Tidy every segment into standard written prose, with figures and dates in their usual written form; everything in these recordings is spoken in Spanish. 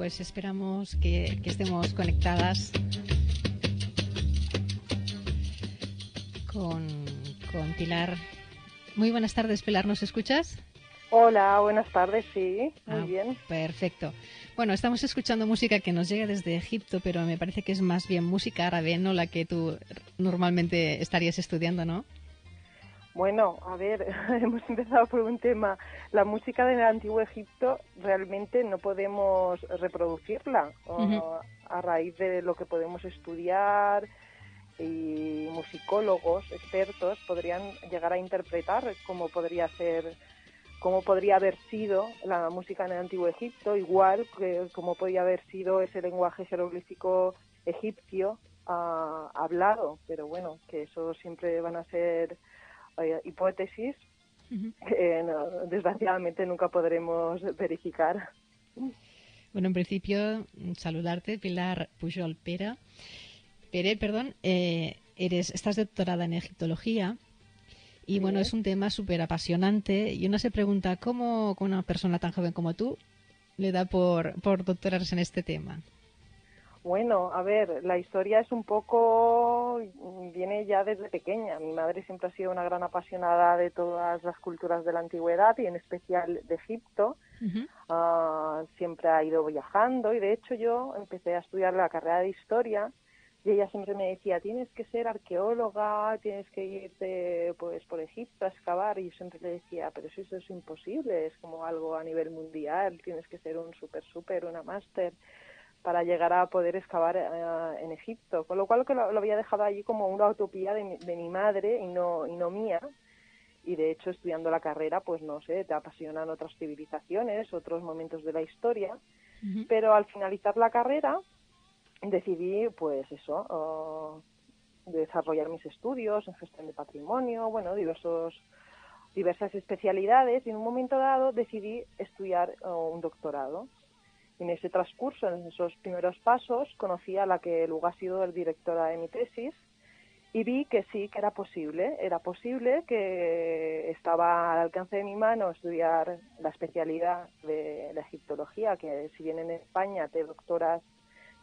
pues esperamos que estemos conectadas con Pilar. Muy buenas tardes, Pilar, ¿nos escuchas? Hola, buenas tardes, sí, muy bien. Perfecto. Bueno, estamos escuchando música que nos llega desde Egipto, pero me parece que es más bien música árabe, no la que tú normalmente estarías estudiando, ¿no? Bueno, a ver, hemos empezado por un tema. La música del Antiguo Egipto realmente no podemos reproducirla a raíz de lo que podemos estudiar, y musicólogos expertos podrían llegar a interpretar cómo podría haber sido la música en el Antiguo Egipto, igual que cómo podría haber sido ese lenguaje jeroglífico egipcio hablado, pero bueno, que eso siempre van a ser hipótesis que desgraciadamente nunca podremos verificar. Bueno, en principio, saludarte, Pilar Pujol Pere, estás doctorada en egiptología y Sí. bueno, es un tema súper apasionante y uno se pregunta cómo una persona tan joven como tú le da por doctorarse en este tema. Bueno, a ver, la historia es viene ya desde pequeña. Mi madre siempre ha sido una gran apasionada de todas las culturas de la antigüedad y en especial de Egipto. Siempre ha ido viajando y de hecho yo empecé a estudiar la carrera de historia y ella siempre me decía, tienes que ser arqueóloga, tienes que irte pues por Egipto a excavar, y yo siempre le decía, pero si eso es imposible, es como algo a nivel mundial, tienes que ser un una máster para llegar a poder excavar en Egipto, con lo cual que lo había dejado allí como una utopía de mi madre y no mía. Y de hecho, estudiando la carrera, pues no sé, te apasionan otras civilizaciones, otros momentos de la historia, pero al finalizar la carrera decidí, pues eso, desarrollar mis estudios en gestión de patrimonio, bueno, diversas especialidades, y en un momento dado decidí estudiar un doctorado. En ese transcurso, en esos primeros pasos, conocí a la que luego ha sido el directora de mi tesis y vi que sí, que era posible, que estaba al alcance de mi mano estudiar la especialidad de la egiptología, que si bien en España te doctoras,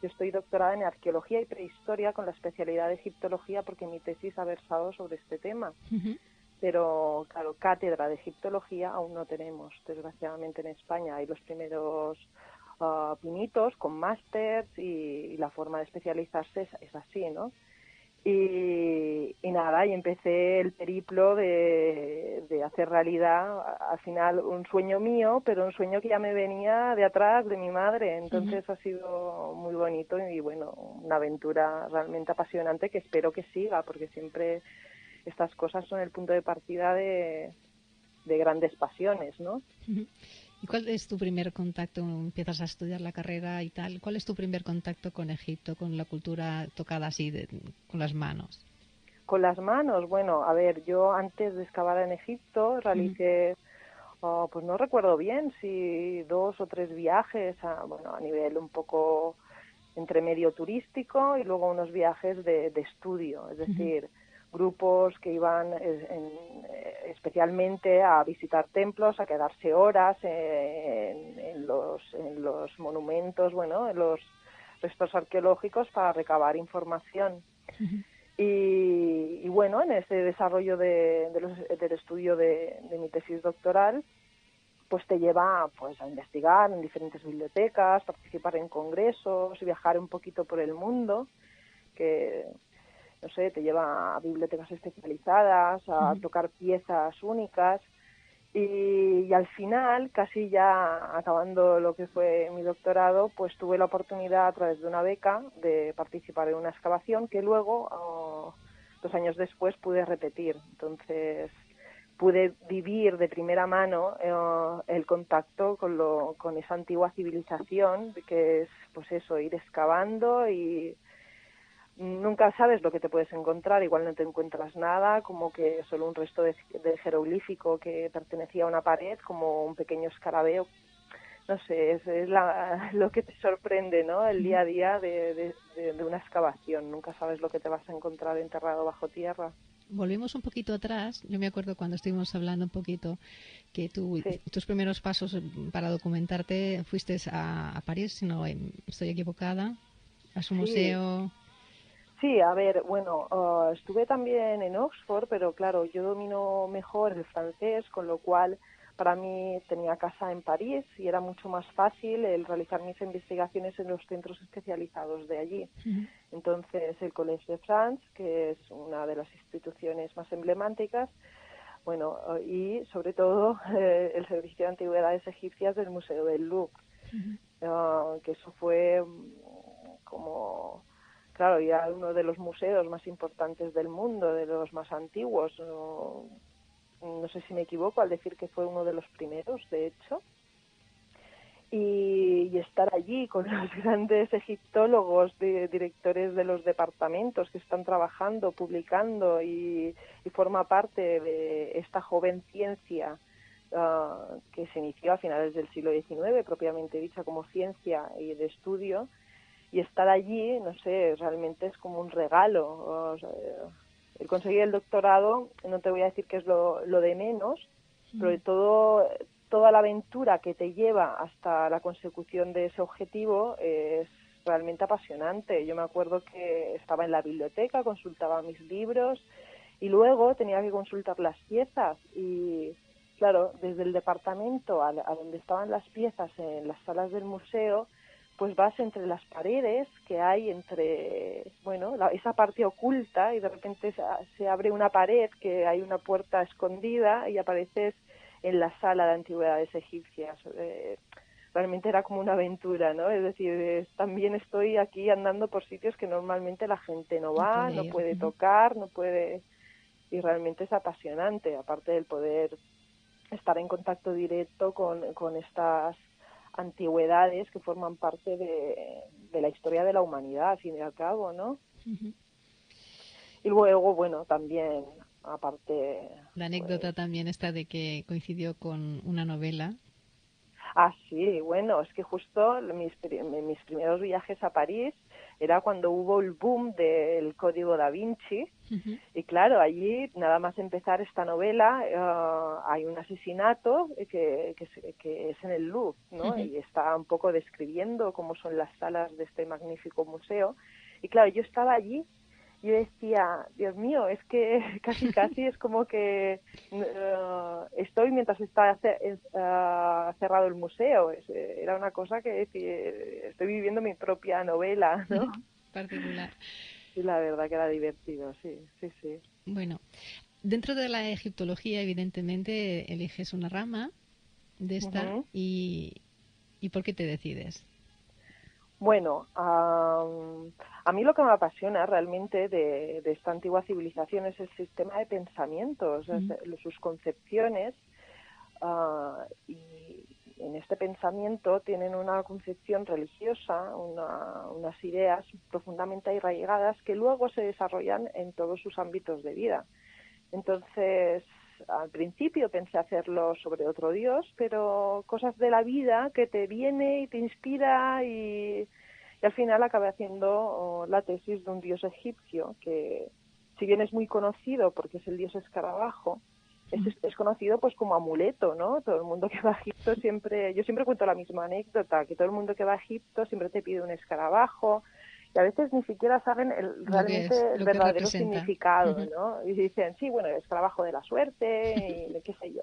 yo estoy doctorada en arqueología y prehistoria con la especialidad de egiptología porque mi tesis ha versado sobre este tema. Pero, claro, cátedra de egiptología aún no tenemos, desgraciadamente, en España. Hay los primeros pinitos con másters y la forma de especializarse es así, ¿no? Y nada, y empecé el periplo de hacer realidad, al final, un sueño mío, pero un sueño que ya me venía de atrás, de mi madre. Entonces ha sido muy bonito y, bueno, una aventura realmente apasionante que espero que siga, porque siempre estas cosas son el punto de partida de grandes pasiones, ¿no? ¿Y cuál es tu primer contacto? Empiezas a estudiar la carrera y tal. ¿Cuál es tu primer contacto con Egipto, con la cultura tocada así, con las manos? Con las manos, bueno, a ver, yo antes de excavar en Egipto realicé, pues no recuerdo bien si 2 o 3 viajes a nivel un poco entre medio turístico y luego unos viajes de estudio, es decir, grupos que iban especialmente a visitar templos, a quedarse horas en los monumentos, bueno, en los restos arqueológicos para recabar información. Y bueno, en ese desarrollo del estudio de mi tesis doctoral, pues te lleva pues a investigar en diferentes bibliotecas, participar en congresos, viajar un poquito por el mundo, que no sé, te lleva a bibliotecas especializadas, a tocar piezas únicas, y al final, casi ya acabando lo que fue mi doctorado, pues tuve la oportunidad a través de una beca de participar en una excavación que luego, 2 años después, pude repetir. Entonces pude vivir de primera mano el contacto con esa antigua civilización, que es pues eso, ir excavando y nunca sabes lo que te puedes encontrar, igual no te encuentras nada, como que solo un resto de jeroglífico que pertenecía a una pared, como un pequeño escarabeo. No sé, es lo que te sorprende, ¿no? El día a día de una excavación. Nunca sabes lo que te vas a encontrar enterrado bajo tierra. Volvemos un poquito atrás. Yo me acuerdo cuando estuvimos hablando un poquito que Sí, tus primeros pasos para documentarte fuiste a París, si no estoy equivocada, a su sí. museo. Sí, a ver, bueno, estuve también en Oxford, pero claro, yo domino mejor el francés, con lo cual para mí tenía casa en París y era mucho más fácil el realizar mis investigaciones en los centros especializados de allí. Ujú. Entonces, el Collège de France, que es una de las instituciones más emblemáticas, bueno, y sobre todo el Servicio de Antigüedades Egipcias del Museo del Louvre, que eso fue como, claro, ya uno de los museos más importantes del mundo, de los más antiguos. No, no sé si me equivoco al decir que fue uno de los primeros, de hecho. Y estar allí con los grandes egiptólogos, directores de los departamentos que están trabajando, publicando y forma parte de esta joven ciencia que se inició a finales del siglo XIX, propiamente dicha como ciencia y de estudio, y estar allí, no sé, realmente es como un regalo. O sea, el conseguir el doctorado, no te voy a decir que es lo de menos, pero de toda la aventura que te lleva hasta la consecución de ese objetivo es realmente apasionante. Yo me acuerdo que estaba en la biblioteca, consultaba mis libros y luego tenía que consultar las piezas y claro, desde el departamento a donde estaban las piezas en las salas del museo, pues vas entre las paredes que hay entre, bueno, esa parte oculta y de repente se abre una pared que hay una puerta escondida y apareces en la sala de antigüedades egipcias. Realmente era como una aventura, ¿no? Es decir, también estoy aquí andando por sitios que normalmente la gente no No va, puede no ir. puede tocar, no puede, y realmente es apasionante, aparte del poder estar en contacto directo con estas antigüedades que forman parte de la historia de la humanidad, al fin y al cabo, ¿no? Y luego, bueno, también, aparte, La anécdota pues, también está de que coincidió con una novela. sí, bueno, es que justo mis primeros viajes a París era cuando hubo el boom del Código Da Vinci. Y claro, allí, nada más empezar esta novela, hay un asesinato que es en el Louvre, ¿no? Y está un poco describiendo cómo son las salas de este magnífico museo. Y claro, yo estaba allí y yo decía, Dios mío, es que casi es como que estoy mientras está cerrado el museo. Era una cosa que decía, estoy viviendo mi propia novela, ¿no? Particular. Y la verdad que era divertido, sí, sí, sí. Bueno, dentro de la egiptología, evidentemente, eliges una rama de esta Ujú. y ¿por qué te decides? Bueno, a mí lo que me apasiona realmente de esta antigua civilización es el sistema de pensamientos, sus concepciones, y en este pensamiento tienen una concepción religiosa, unas ideas profundamente arraigadas que luego se desarrollan en todos sus ámbitos de vida. Entonces, al principio pensé hacerlo sobre otro dios, pero cosas de la vida que te viene y te inspira y al final acabé haciendo la tesis de un dios egipcio que, si bien es muy conocido porque es el dios escarabajo, es conocido pues como amuleto, ¿no? Todo el mundo que va a Egipto siempre, yo siempre cuento la misma anécdota, que todo el mundo que va a Egipto siempre te pide un escarabajo y a veces ni siquiera saben Lo que es, realmente el lo que verdadero representa. significado, ¿no? Y dicen, sí, bueno, es trabajo de la suerte y qué sé yo.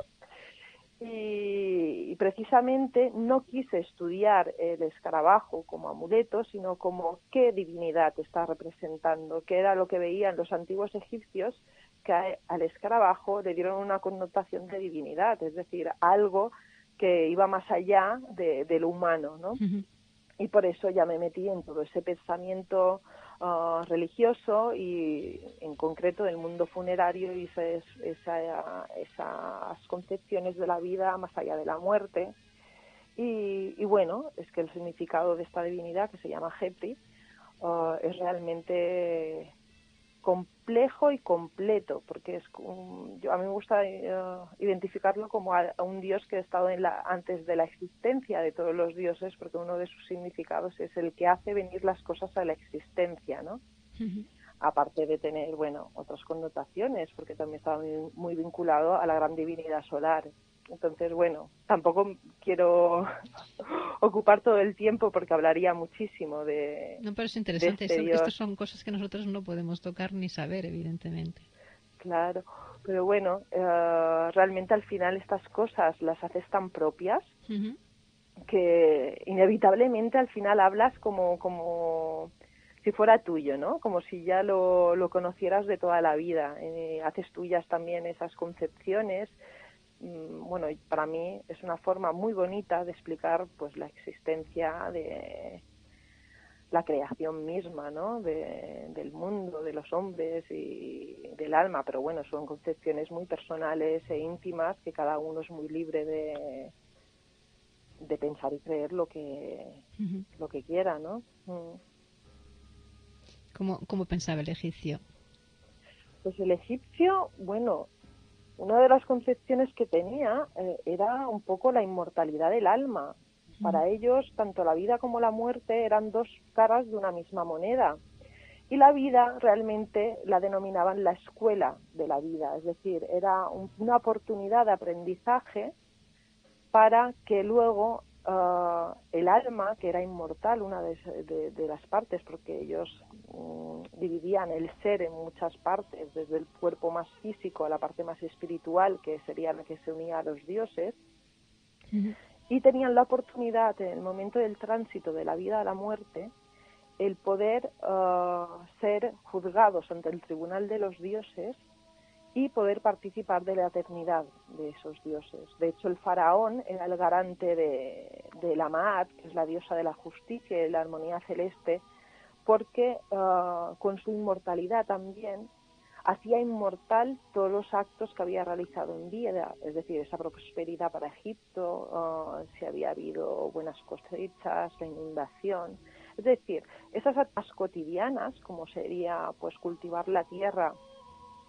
Y precisamente no quise estudiar el escarabajo como amuleto, sino como qué divinidad está representando, que era lo que veían los antiguos egipcios, que al escarabajo le dieron una connotación de divinidad, es decir, algo que iba más allá de lo humano, ¿no? Y por eso ya me metí en todo ese pensamiento religioso y en concreto del mundo funerario y esas concepciones de la vida más allá de la muerte. Y bueno, es que el significado de esta divinidad, que se llama Hepri, es realmente complejo y completo, porque a mí me gusta identificarlo como a un dios que ha estado antes de la existencia de todos los dioses, porque uno de sus significados es el que hace venir las cosas a la existencia, ¿no? aparte de tener, bueno, otras connotaciones, porque también estaba muy vinculado a la gran divinidad solar. Entonces, bueno, tampoco quiero ocupar todo el tiempo porque hablaría muchísimo No, pero es de interesante. este Estas dios. son cosas que nosotros no podemos tocar ni saber, evidentemente. Claro, pero bueno, realmente al final estas cosas las haces tan propias Uh-huh. que inevitablemente al final hablas como si fuera tuyo, ¿no? Como si ya lo conocieras de toda la vida. Haces tuyas también esas concepciones. Bueno, y para mí es una forma muy bonita de explicar pues la existencia de la creación misma, ¿no? Del mundo, de los hombres y del alma, pero bueno, son concepciones muy personales e íntimas que cada uno es muy libre de pensar y creer Uh-huh. lo que quiera, ¿no? ¿Cómo pensaba el egipcio? Pues el egipcio, bueno, una de las concepciones que tenía era un poco la inmortalidad del alma. Uh-huh. Para ellos, tanto la vida como la muerte eran dos caras de una misma moneda. Y la vida realmente la denominaban la escuela de la vida, es decir, era una oportunidad de aprendizaje para que luego el alma, que era inmortal, una de las partes, porque ellos dividían el ser en muchas partes, desde el cuerpo más físico a la parte más espiritual, que sería la que se unía a los dioses, Uh-huh. y tenían la oportunidad en el momento del tránsito de la vida a la muerte el poder ser juzgados ante el tribunal de los dioses y poder participar de la eternidad de esos dioses. De hecho, el faraón era el garante de la Maat, que es la diosa de la justicia y la armonía celeste, porque con su inmortalidad también hacía inmortal todos los actos que había realizado en vida, es decir, esa prosperidad para Egipto, si había habido buenas cosechas, la inundación. Es decir, esas actas cotidianas, como sería pues cultivar la tierra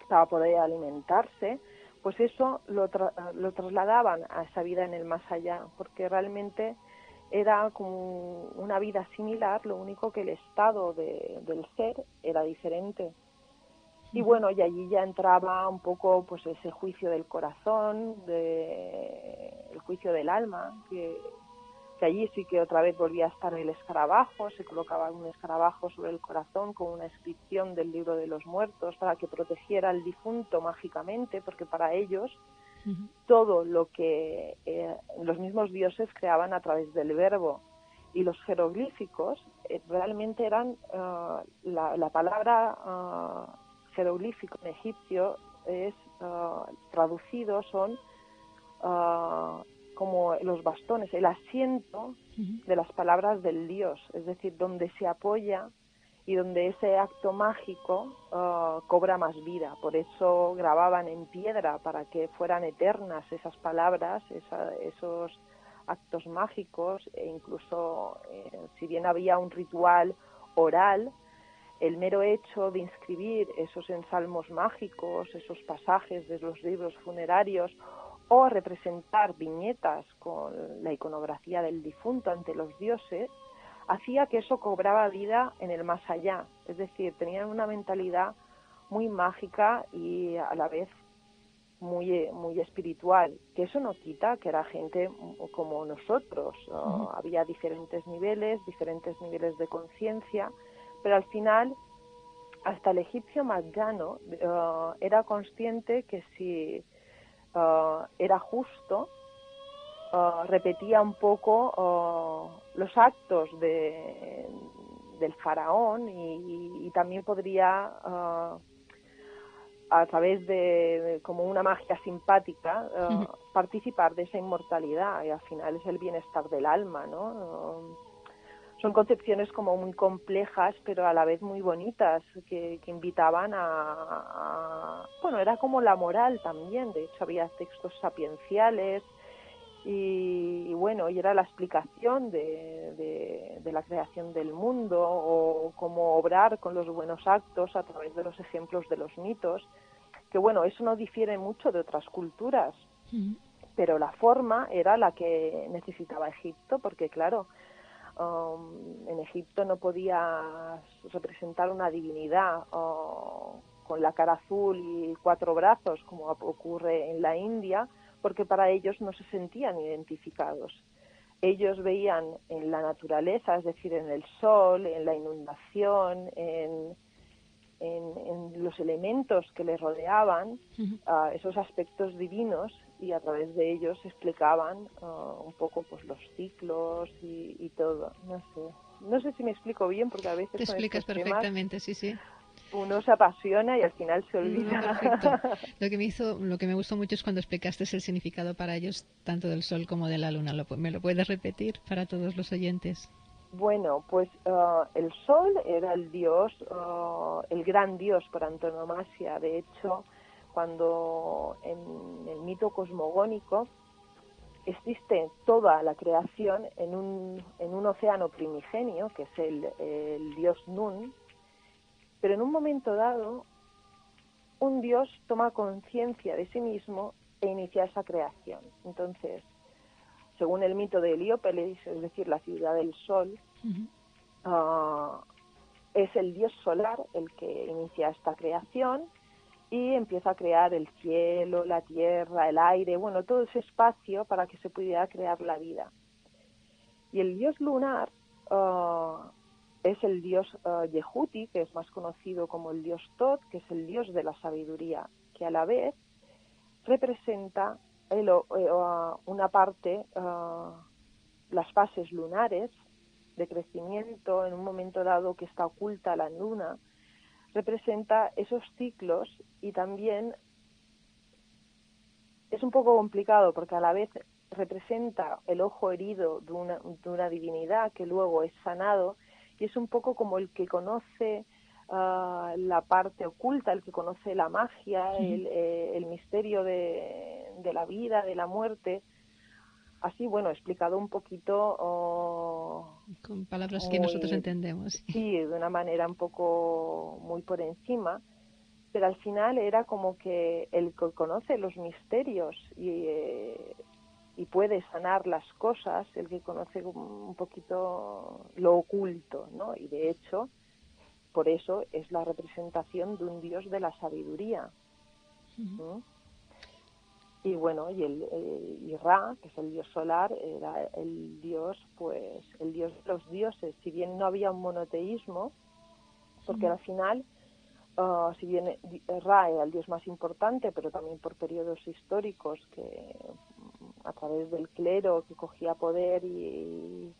para poder alimentarse, pues eso lo trasladaban a esa vida en el más allá, porque realmente era como una vida similar, lo único que el estado del ser era diferente. Y bueno, y allí ya entraba un poco pues ese juicio del corazón, el juicio del alma, que allí sí que otra vez volvía a estar el escarabajo, se colocaba un escarabajo sobre el corazón con una inscripción del libro de los muertos para que protegiera al difunto mágicamente, porque para ellos Uh-huh. todo lo que los mismos dioses creaban a través del verbo y los jeroglíficos realmente eran la palabra jeroglífico en egipcio es traducido son como los bastones, el asiento Uh-huh. de las palabras del dios, es decir, donde se apoya y donde ese acto mágico cobra más vida. Por eso grababan en piedra para que fueran eternas esas palabras, esos actos mágicos, e incluso si bien había un ritual oral, el mero hecho de inscribir esos ensalmos mágicos, esos pasajes de los libros funerarios, o representar viñetas con la iconografía del difunto ante los dioses, hacía que eso cobraba vida en el más allá. Es decir, tenían una mentalidad muy mágica y a la vez muy espiritual, que eso no quita que era gente como nosotros. Uh-huh. Había diferentes niveles de conciencia, pero al final hasta el egipcio más llano era consciente que si era justo, repetía un poco los actos del faraón y también podría a través de como una magia simpática Uh-huh. participar de esa inmortalidad, y al final es el bienestar del alma, ¿no? Son concepciones como muy complejas pero a la vez muy bonitas que invitaban bueno, era como la moral también. De hecho había textos sapienciales y bueno, y era la explicación de la creación del mundo o cómo obrar con los buenos actos a través de los ejemplos de los mitos, que bueno, eso no difiere mucho de otras culturas, Uh-huh. pero la forma era la que necesitaba Egipto, porque claro, En Egipto no podías representar una divinidad con la cara azul y 4 brazos, como ocurre en la India, porque para ellos no se sentían identificados. Ellos veían en la naturaleza, es decir, en el sol, en la inundación, en los elementos que les rodeaban, esos aspectos divinos, y a través de ellos explicaban un poco pues los ciclos y todo. No sé si me explico bien, porque a veces Te con explicas estos perfectamente, sí, sí. uno se apasiona y al final se No, olvida. perfecto. Lo que me gustó mucho es cuando explicaste el significado para ellos tanto del sol como de la luna. ¿Me lo puedes repetir para todos los oyentes? Bueno, pues el sol era el dios, el gran dios por antonomasia. De hecho, cuando en el mito cosmogónico existe toda la creación en un océano primigenio, que es el dios Nun, pero en un momento dado, un dios toma conciencia de sí mismo e inicia esa creación. Entonces, según el mito de Heliópolis, es decir, la ciudad del sol, es el dios solar el que inicia esta creación y empieza a crear el cielo, la tierra, el aire, bueno, todo ese espacio para que se pudiera crear la vida. Y el dios lunar es el dios Yehuti, que es más conocido como el dios Tot, que es el dios de la sabiduría, que a la vez representa una parte, las fases lunares de crecimiento en un momento dado que está oculta la luna, representa esos ciclos, y también es un poco complicado porque a la vez representa el ojo herido de una divinidad que luego es sanado, y es un poco como el que conoce la parte oculta, el que conoce la magia, el misterio de la vida, de la muerte. Así, bueno, explicado un poquito con palabras que nosotros entendemos. sí, de una manera un poco muy por encima, pero al final era como que el que conoce los misterios y puede sanar las cosas, el que conoce un poquito lo oculto, ¿no? Y de hecho, por eso es la representación de un dios de la sabiduría. ¿No? Y bueno, y Ra, que es el dios solar, era el dios, pues, el dios de los dioses. Si bien no había un monoteísmo, porque al final, si bien Ra era el dios más importante, pero también por periodos históricos que a través del clero que cogía poder, y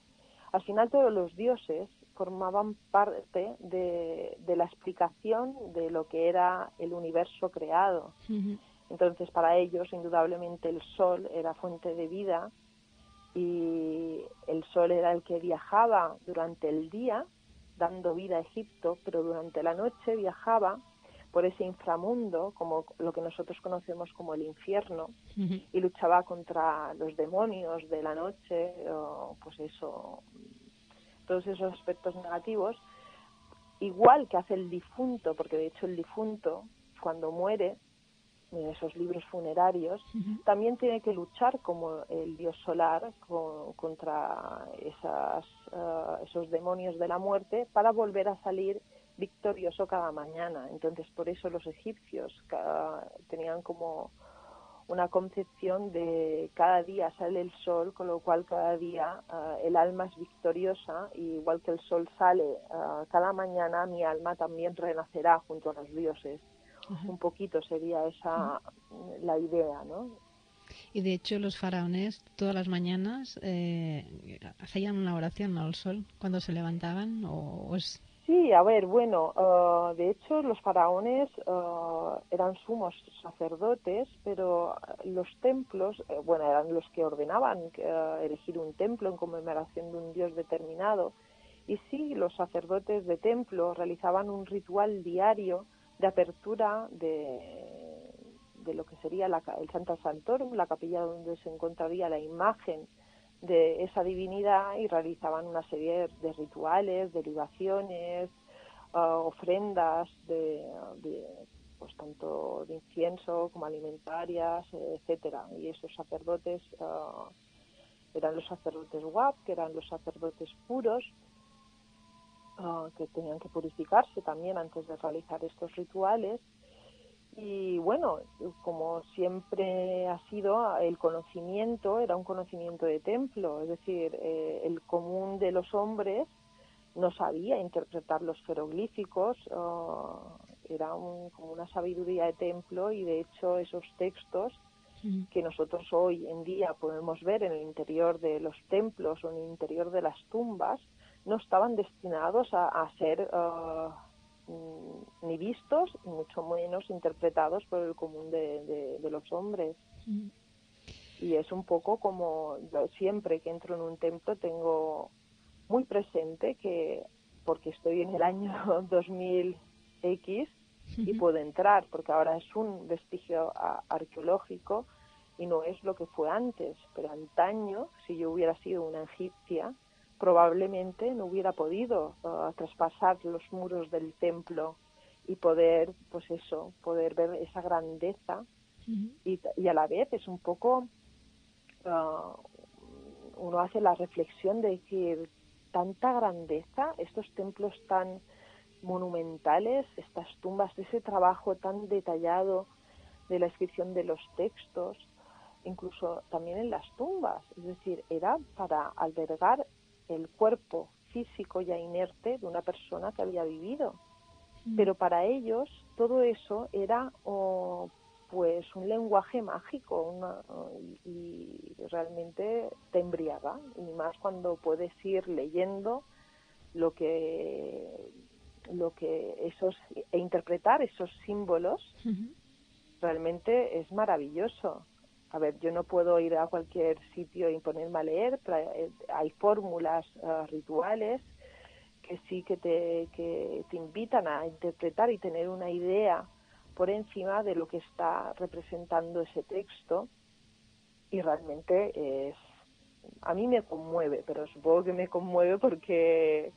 al final todos los dioses formaban parte de la explicación de lo que era el universo creado. Entonces, para ellos, indudablemente, el sol era fuente de vida, y el sol era el que viajaba durante el día, dando vida a Egipto, pero durante la noche viajaba por ese inframundo, como lo que nosotros conocemos como el infierno, y luchaba contra los demonios de la noche, pues eso, todos esos aspectos negativos, igual que hace el difunto, porque de hecho el difunto, cuando muere, en esos libros funerarios, también tiene que luchar como el dios solar contra esos demonios de la muerte, para volver a salir victorioso cada mañana. Entonces, por eso los egipcios tenían como una concepción de cada día sale el sol, con lo cual cada día el alma es victoriosa, y igual que el sol sale cada mañana, mi alma también renacerá junto a los dioses. Un poquito sería esa la idea, ¿no? Y de hecho los faraones todas las mañanas hacían una oración al sol cuando se levantaban, o es... Sí, a ver, bueno, de hecho los faraones eran sumos sacerdotes, pero los templos, bueno, eran los que ordenaban erigir un templo en conmemoración de un dios determinado, y sí, los sacerdotes de templo realizaban un ritual diario de apertura de lo que sería el Santa Sanctorum, la capilla donde se encontraría la imagen de esa divinidad, y realizaban una serie de rituales, de libaciones, ofrendas pues tanto de incienso como alimentarias, etcétera. Y esos sacerdotes Eran los sacerdotes Wat, que eran los sacerdotes puros, que tenían que purificarse también antes de realizar estos rituales. Y bueno, como siempre ha sido, el conocimiento era un conocimiento de templo, es decir, el común de los hombres no sabía interpretar los jeroglíficos, era como una sabiduría de templo, y de hecho esos textos que nosotros hoy en día podemos ver en el interior de los templos o en el interior de las tumbas no estaban destinados a ser ni vistos y mucho menos interpretados por el común de los hombres. Y es un poco como yo siempre que entro en un templo tengo muy presente que, porque estoy en el año 2000X y puedo entrar, porque ahora es un vestigio arqueológico y no es lo que fue antes, pero antaño, si yo hubiera sido una egipcia, probablemente no hubiera podido traspasar los muros del templo y poder, pues eso, poder ver esa grandeza y a la vez es un poco, uno hace la reflexión de decir, tanta grandeza, estos templos tan monumentales, estas tumbas, ese trabajo tan detallado de la inscripción de los textos, incluso también en las tumbas, es decir, era para albergar el cuerpo físico ya inerte de una persona que había vivido. Pero para ellos todo eso era pues un lenguaje mágico y realmente te embriaga, y más cuando puedes ir leyendo lo que esos e interpretar esos símbolos. Realmente es maravilloso. A ver, yo no puedo ir a cualquier sitio y ponerme a leer, hay fórmulas rituales que sí que te invitan a interpretar y tener una idea por encima de lo que está representando ese texto, y realmente a mí me conmueve, pero supongo que me conmueve porque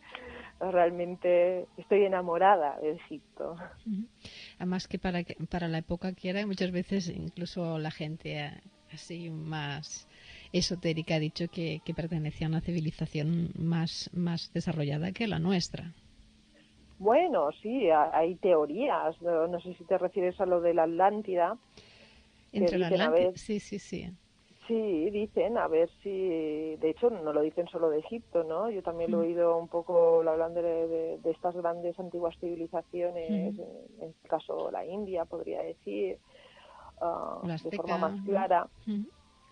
realmente estoy enamorada de Egipto. Además que para la época que era, muchas veces incluso la gente así más esotérica ha dicho que pertenecía a una civilización más desarrollada que la nuestra. Bueno, sí, hay teorías. No sé si te refieres a lo de la Atlántida. Entre la Atlántida, sí. Sí, dicen, a ver si... De hecho, no lo dicen solo de Egipto, ¿no? Yo también lo he oído un poco hablando de estas grandes antiguas civilizaciones, en este caso la India, podría decir, de forma más clara.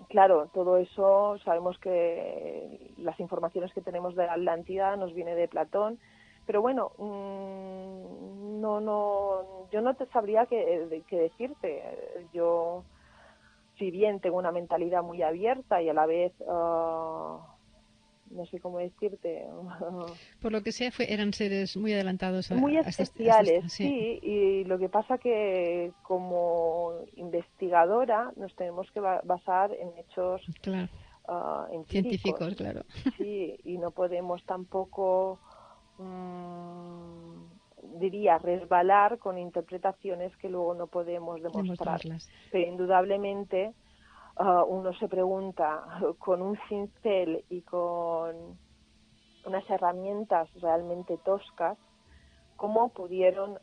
Claro, todo eso, sabemos que las informaciones que tenemos de la Atlántida nos viene de Platón, pero bueno, yo no te sabría qué decirte. Yo, si bien tengo una mentalidad muy abierta y a la vez, no sé cómo decirte. Por lo que sea, eran seres muy adelantados muy especiales, sí, y lo que pasa que como investigadora nos tenemos que basar en hechos científicos, claro. Sí, y no podemos tampoco, diría, resbalar con interpretaciones que luego no podemos demostrar. Pero indudablemente uno se pregunta con un cincel y con unas herramientas realmente toscas cómo pudieron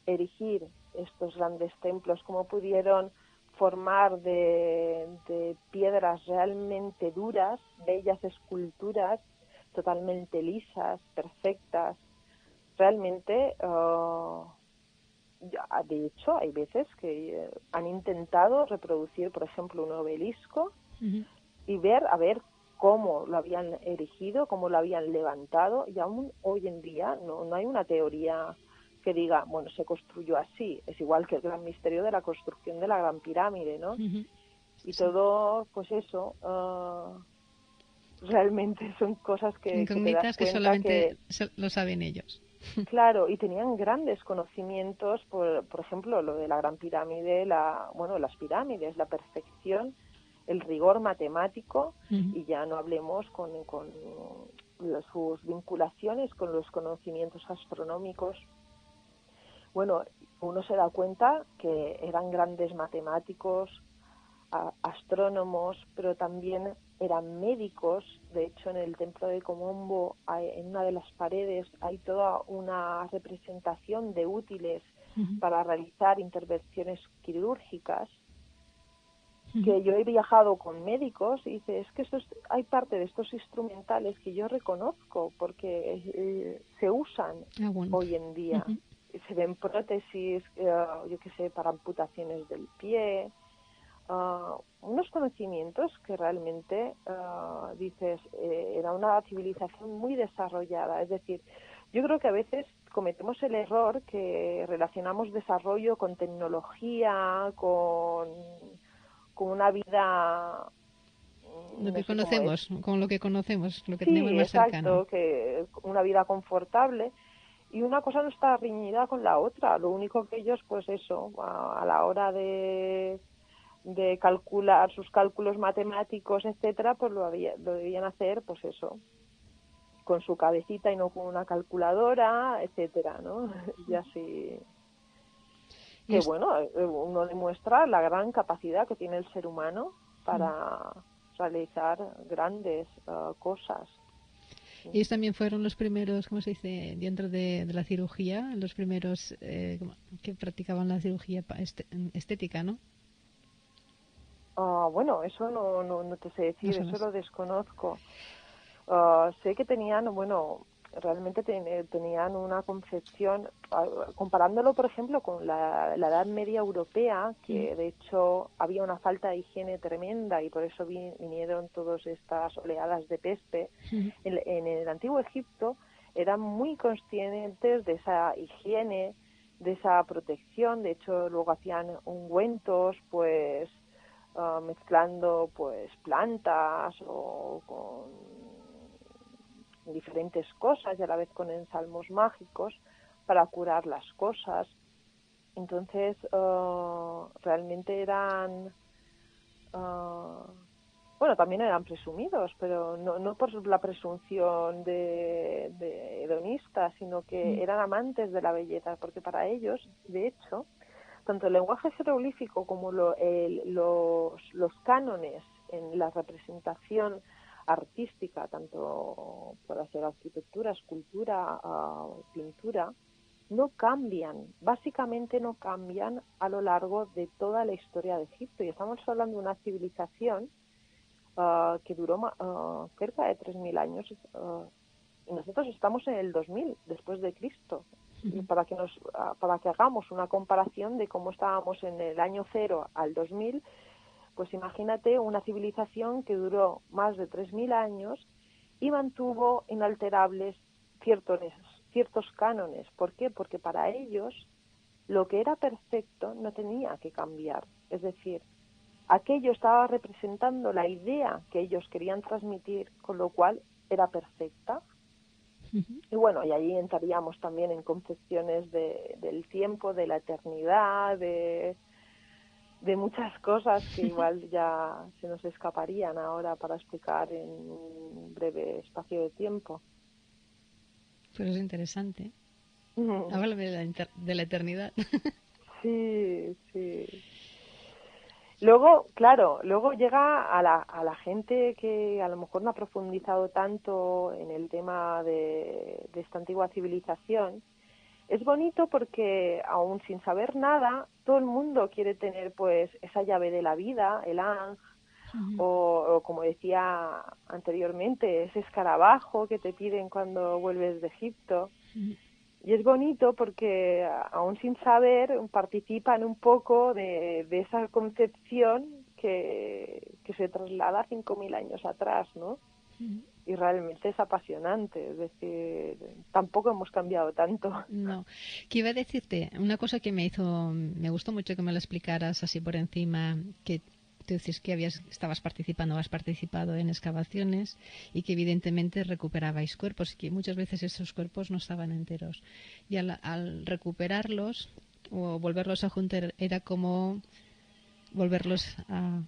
erigir estos grandes templos, cómo pudieron formar de piedras realmente duras, bellas esculturas totalmente lisas, perfectas. Realmente, de hecho, hay veces que han intentado reproducir, por ejemplo, un obelisco y ver cómo lo habían erigido, cómo lo habían levantado, y aún hoy en día no hay una teoría que diga, bueno, se construyó así. Es igual que el gran misterio de la construcción de la Gran Pirámide, ¿no? Y todo, pues eso, realmente son cosas que te das cuenta que solamente lo saben ellos. Claro, y tenían grandes conocimientos, por ejemplo, lo de la Gran Pirámide, las pirámides, la perfección, el rigor matemático, y ya no hablemos con sus vinculaciones con los conocimientos astronómicos. Bueno, uno se da cuenta que eran grandes matemáticos, astrónomos, pero también eran médicos. De hecho, en el templo de Komombo, en una de las paredes, hay toda una representación de útiles para realizar intervenciones quirúrgicas, que yo he viajado con médicos y dice, es que hay parte de estos instrumentales que yo reconozco porque se usan hoy en día. Se ven prótesis, yo qué sé, para amputaciones del pie, unos conocimientos que realmente, dices, era una civilización muy desarrollada. Es decir, yo creo que a veces cometemos el error que relacionamos desarrollo con tecnología, con una vida, lo que conocemos, con lo que conocemos, lo que tenemos sí, más cercano. exacto, que una vida confortable, y una cosa no está reñida con la otra. Lo único que ellos, pues eso, a la hora de calcular sus cálculos matemáticos, etcétera, pues lo debían hacer, pues eso, con su cabecita y no con una calculadora, etcétera, ¿no? Y así, que bueno, uno demuestra la gran capacidad que tiene el ser humano para realizar grandes cosas. Ellos también fueron los primeros, ¿cómo se dice?, dentro de la cirugía, los primeros que practicaban la cirugía estética, ¿no? Bueno, eso no te sé decir, No eso sabes. lo desconozco. Sé que tenían, bueno, realmente tenían una concepción, comparándolo, por ejemplo, con la Edad Media europea, que de hecho había una falta de higiene tremenda y por eso vinieron todas estas oleadas de peste. En el Antiguo Egipto eran muy conscientes de esa higiene, de esa protección. De hecho, luego hacían ungüentos, pues mezclando pues plantas o con diferentes cosas y a la vez con ensalmos mágicos para curar las cosas. Entonces, realmente eran, bueno, también eran presumidos, pero no por la presunción de hedonistas, sino que eran amantes de la belleza, porque para ellos, de hecho, tanto el lenguaje jeroglífico como los cánones en la representación artística, tanto puede ser arquitectura, escultura, pintura, no cambian, básicamente no cambian a lo largo de toda la historia de Egipto. Y estamos hablando de una civilización que duró cerca de 3.000 años, y nosotros estamos en el 2000 después de Cristo. Y para que hagamos una comparación de cómo estábamos en el año 0 al 2000, pues imagínate una civilización que duró más de 3.000 años y mantuvo inalterables ciertos cánones. ¿Por qué? Porque para ellos lo que era perfecto no tenía que cambiar. Es decir, aquello estaba representando la idea que ellos querían transmitir, con lo cual era perfecta. Y bueno, y allí entraríamos también en concepciones del tiempo, de la eternidad, de muchas cosas que igual ya se nos escaparían ahora para explicar en un breve espacio de tiempo. Pues es interesante. Háblame de la eternidad. Sí, sí. Luego, claro, luego llega a la gente que a lo mejor no ha profundizado tanto en el tema de esta antigua civilización. Es bonito porque aún sin saber nada, todo el mundo quiere tener pues esa llave de la vida, el Ankh, o como decía anteriormente, ese escarabajo que te piden cuando vuelves de Egipto. Y es bonito porque aún sin saber participan un poco de esa concepción que se traslada 5.000 años atrás, ¿no? Y realmente es apasionante, es decir, tampoco hemos cambiado tanto. No, que iba a decirte una cosa que me gustó mucho que me lo explicaras así por encima, que tú dices que has participado en excavaciones y que evidentemente recuperabais cuerpos y que muchas veces esos cuerpos no estaban enteros. Y al recuperarlos o volverlos a juntar era como volverlos a...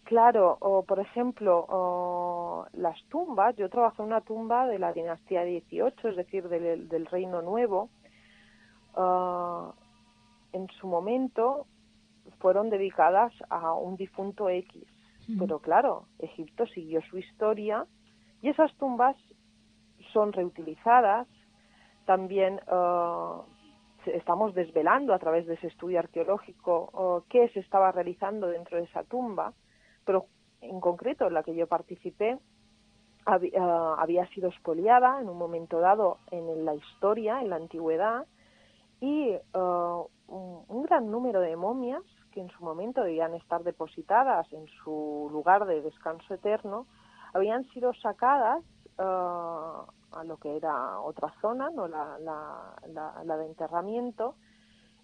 Claro, o por ejemplo, las tumbas. Yo trabajé en una tumba de la dinastía 18, es decir, del Reino Nuevo. En su momento fueron dedicadas a un difunto X. Pero claro, Egipto siguió su historia y esas tumbas son reutilizadas. También estamos desvelando a través de ese estudio arqueológico qué se estaba realizando dentro de esa tumba, pero en concreto en la que yo participé había sido expoliada en un momento dado en la historia, en la antigüedad, y un gran número de momias que en su momento debían estar depositadas en su lugar de descanso eterno habían sido sacadas a lo que era otra zona, no la de enterramiento,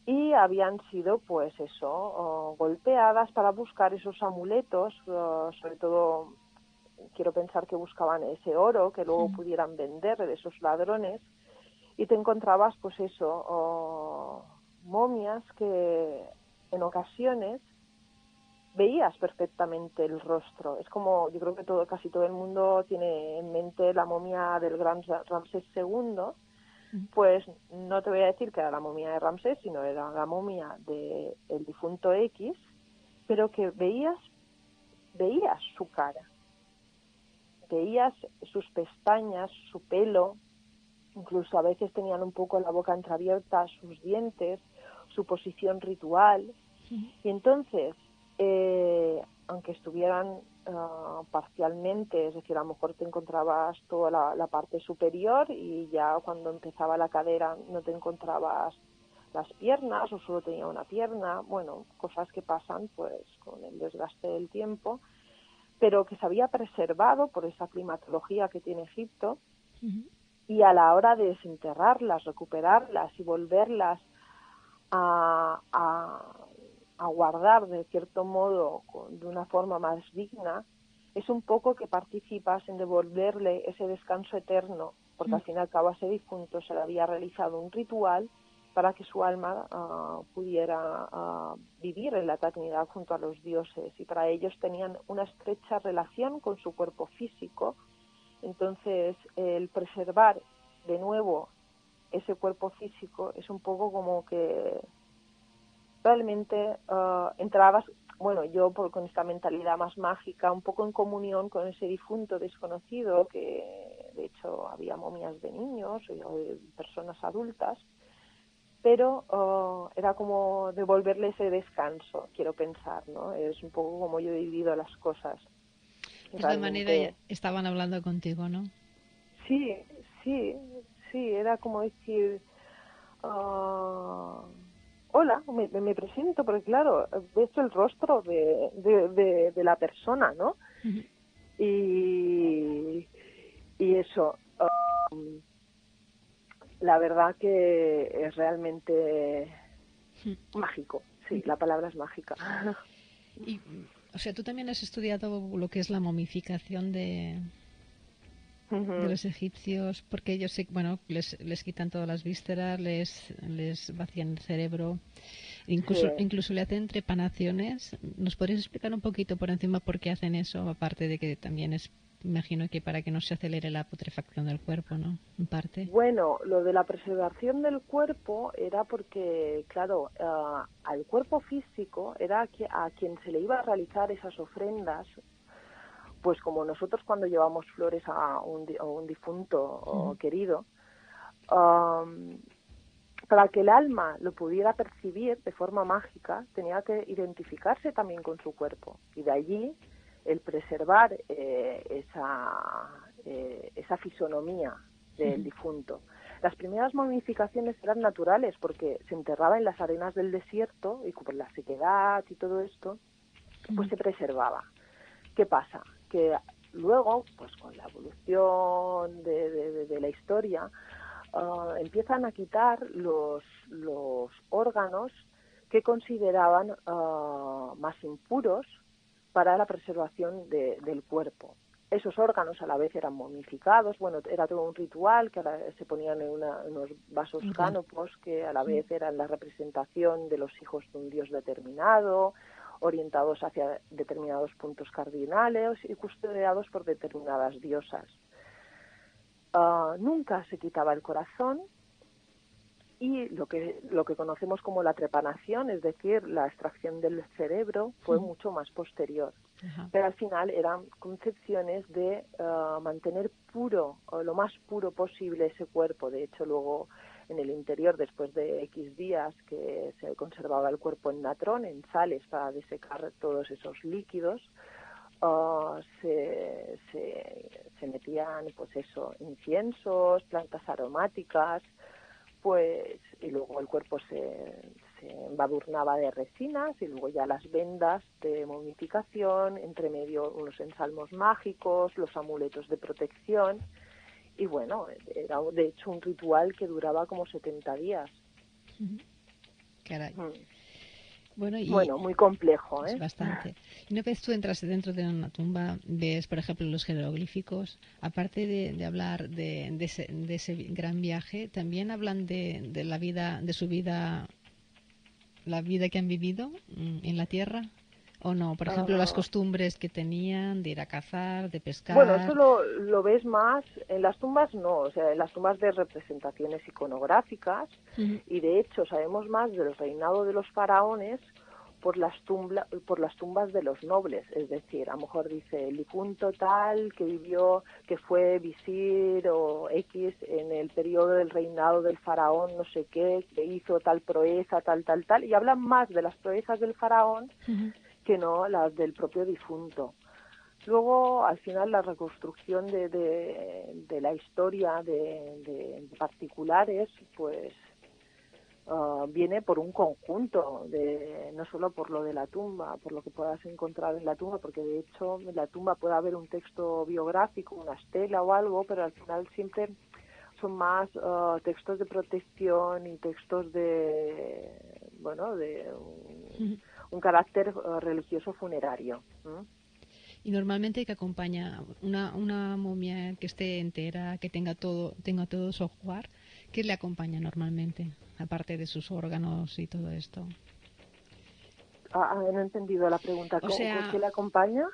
y habían sido pues eso, golpeadas para buscar esos amuletos, sobre todo quiero pensar que buscaban ese oro que luego pudieran vender de esos ladrones, y te encontrabas pues eso, momias que en ocasiones veías perfectamente el rostro. Es como, yo creo que casi todo el mundo tiene en mente la momia del gran Ramsés II. Pues no te voy a decir que era la momia de Ramsés, sino era la momia del difunto X, pero que veías su cara, veías sus pestañas, su pelo, incluso a veces tenían un poco la boca entreabierta, sus dientes, su posición ritual. Y entonces, aunque estuvieran parcialmente, es decir, a lo mejor te encontrabas toda la parte superior y ya cuando empezaba la cadera no te encontrabas las piernas o solo tenía una pierna, bueno, cosas que pasan pues con el desgaste del tiempo, pero que se había preservado por esa climatología que tiene Egipto. Y a la hora de desenterrarlas, recuperarlas y volverlas a guardar de cierto modo de una forma más digna, es un poco que participas en devolverle ese descanso eterno, porque al fin y al cabo a ese difunto se le había realizado un ritual para que su alma pudiera vivir en la eternidad junto a los dioses, y para ellos tenían una estrecha relación con su cuerpo físico. Entonces, el preservar de nuevo ese cuerpo físico es un poco como que realmente entrabas, bueno, yo con esta mentalidad más mágica, un poco en comunión con ese difunto desconocido, que de hecho había momias de niños o de personas adultas, pero era como devolverle ese descanso, quiero pensar, ¿no? Es un poco como yo he vivido las cosas. De esta manera ya estaban hablando contigo, ¿no? Sí, era como decir, hola, me presento, porque claro, ves el rostro de la persona, ¿no? Y eso, la verdad que es realmente mágico, sí, la palabra es mágica. Y, o sea, tú también has estudiado lo que es la momificación de los egipcios, porque ellos, bueno, les quitan todas las vísceras, les vacían el cerebro, incluso le hacen trepanaciones. ¿Nos podrías explicar un poquito por encima por qué hacen eso? Aparte de que también imagino que para que no se acelere la putrefacción del cuerpo, ¿no? En parte. Bueno, lo de la preservación del cuerpo era porque, claro, al cuerpo físico era a quien se le iba a realizar esas ofrendas, pues como nosotros cuando llevamos flores a un difunto querido, para que el alma lo pudiera percibir de forma mágica, tenía que identificarse también con su cuerpo. Y de allí el preservar esa fisonomía del difunto. Las primeras momificaciones eran naturales porque se enterraba en las arenas del desierto y por la sequedad y todo esto, pues se preservaba. ¿Qué pasa? Que luego, pues con la evolución de la historia, empiezan a quitar los órganos que consideraban más impuros para la preservación del cuerpo. Esos órganos a la vez eran momificados, bueno, era todo un ritual que se ponían en unos vasos cánopos que a la vez eran la representación de los hijos de un dios determinado, orientados hacia determinados puntos cardinales y custodiados por determinadas diosas. Nunca se quitaba el corazón, Y lo que conocemos como la trepanación, es decir, la extracción del cerebro, fue mucho más posterior. Ajá. Pero al final eran concepciones de mantener puro, o lo más puro posible ese cuerpo. De hecho, luego en el interior, después de X días que se conservaba el cuerpo en natrón, en sales para desecar todos esos líquidos, se metían, pues eso, inciensos, plantas aromáticas, pues, y luego el cuerpo se embadurnaba de resinas, y luego ya las vendas de momificación, entre medio unos ensalmos mágicos, los amuletos de protección, y bueno, era de hecho un ritual que duraba como 70 días. Caray. Bueno, Bueno, muy complejo, es ¿eh? bastante. Y una vez tú entras dentro de una tumba, ves, por ejemplo, los jeroglíficos, aparte de hablar de ese gran viaje, también hablan de la vida, de su vida, la vida que han vivido en la tierra, ¿o no? Por ejemplo, las costumbres que tenían de ir a cazar, de Bueno, eso pescar. lo ves más en las tumbas, no, o sea, en las tumbas de representaciones iconográficas, y de hecho sabemos más del reinado de los faraones por las tumbas de los nobles, es decir, a lo mejor dice el difunto tal que vivió, que fue visir o X en el periodo del reinado del faraón, no sé qué, que hizo tal proeza, tal, y hablan más de las proezas del faraón que no las del propio difunto. Luego, al final, la reconstrucción de la historia de particulares, pues viene por un conjunto, no solo por lo de la tumba, por lo que puedas encontrar en la tumba, porque de hecho en la tumba puede haber un texto biográfico, una estela o algo, pero al final siempre son más textos de protección y textos de un carácter religioso funerario. Y normalmente que acompaña una momia que esté entera, que tenga todo su ajuar, ¿qué le acompaña normalmente? Aparte de sus órganos y todo esto. No he entendido la pregunta. O sea, ¿Qué le acompaña?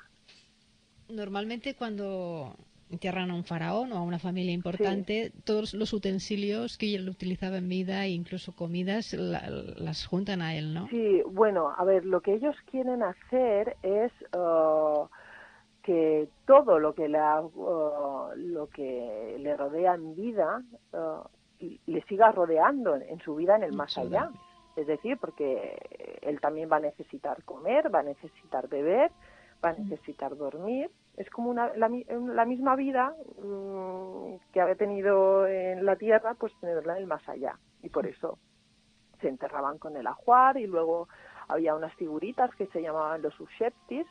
normalmente cuando entierran a un faraón o a una familia Sí. importante, todos los utensilios que él utilizaba en vida, e incluso comidas, las juntan a él, ¿no? Sí, bueno, a ver, lo que ellos quieren hacer es que todo lo que le rodea en vida le siga rodeando en su vida en el más allá. Es decir, porque él también va a necesitar comer, va a necesitar beber, va a necesitar dormir. Es como la misma vida que había tenido en la tierra, pues tenerla en el más allá. Y por eso se enterraban con el ajuar, y luego había unas figuritas que se llamaban los usheptis,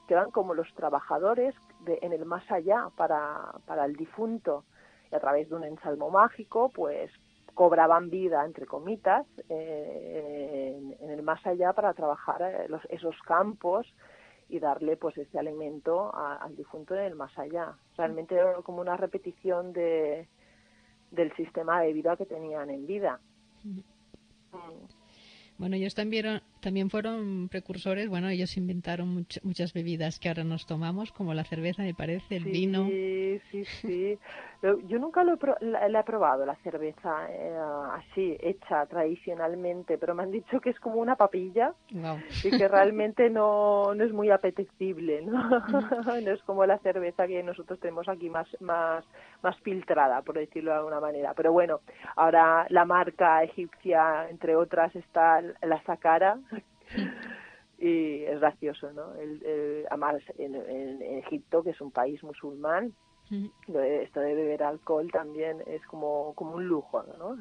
que eran como los trabajadores en el más allá para el difunto, y a través de un ensalmo mágico pues cobraban vida, entre comitas, en el más allá para trabajar esos campos y darle pues ese alimento al difunto en el más allá. Realmente era como una repetición del sistema de vida que tenían en vida. Bueno, ellos también fueron precursores. Bueno, ellos inventaron muchas bebidas que ahora nos tomamos, como la cerveza, me parece, el vino. Sí. Yo nunca la he probado, la cerveza así, hecha tradicionalmente, pero me han dicho que es como una papilla Wow. y que realmente no es muy apetecible, ¿no? No es como la cerveza que nosotros tenemos aquí más filtrada, por decirlo de alguna manera. Pero bueno, ahora la marca egipcia, entre otras, está la Sakara. Y es gracioso, ¿no? Además, en Egipto, que es un país musulmán, esto de beber alcohol también es como un lujo, ¿no?